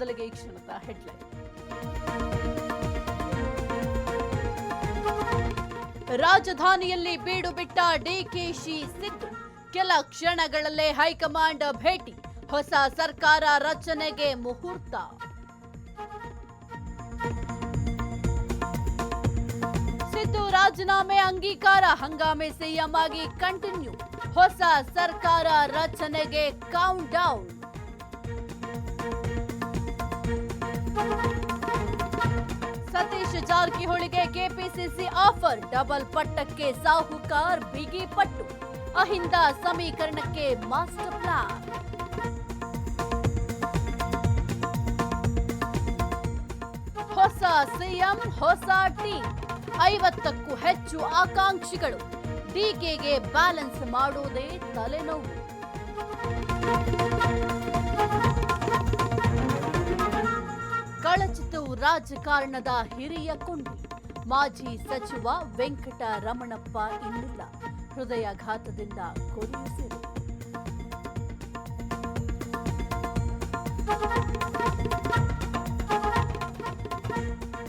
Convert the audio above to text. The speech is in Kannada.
ಮೊದಲಿಗೆ ಈ ಕ್ಷಣದ ಹೆಡ್ಲೈನ್. ರಾಜಧಾನಿಯಲ್ಲಿ ಬೀಡು ಬಿಟ್ಟ ಡಿಕೆಶಿ ಸಿದ್ದು, ಕೆಲ ಕ್ಷಣಗಳಲ್ಲೇ ಹೈಕಮಾಂಡ್ ಭೇಟಿ, ಹೊಸ ಸರ್ಕಾರ ರಚನೆಗೆ ಮುಹೂರ್ತ. ಸಿದ್ದು ರಾಜೀನಾಮೆ ಅಂಗೀಕಾರ, ಹಂಗಾಮಿ ಸಿಎಂ ಆಗಿ ಕಂಟಿನ್ಯೂ, ಹೊಸ ಸರ್ಕಾರ ರಚನೆಗೆ ಕೌಂಟ್ ಡೌನ್. ಸತೀಶ್ ಜಾರಕಿಹೊಳಿಗೆ ಕೆಪಿಸಿಸಿ ಆಫರ್, ಡಬಲ್ ಪಟ್ಟಕ್ಕೆ ಸಾಹುಕಾರ್ ಬಿಗಿ ಪಟ್ಟು, ಅಹಿಂದ ಸಮೀಕರಣಕ್ಕೆ ಮಾಸ್ಟರ್ ಪ್ಲಾನ್. ಹೊಸ ಸಿಎಂ ಹೊಸ ಟೀಮ್, 50ಕ್ಕೂ ಹೆಚ್ಚು ಆಕಾಂಕ್ಷಿಗಳು, ಡಿಕೆಗೆ ಬ್ಯಾಲೆನ್ಸ್ ಮಾಡುವುದೇ ತಲೆನೋವು. ಕಳಚಿತು ರಾಜಕಾರಣದ ಹಿರಿಯ ಕೊಂಡಿ, ಮಾಜಿ ಸಚಿವ ವೆಂಕಟರಮಣಪ್ಪ ಇನ್ನಿಲ್ಲ, ಹೃದಯಾಘಾತದಿಂದ ಕೊನೆಯುಸಿರು.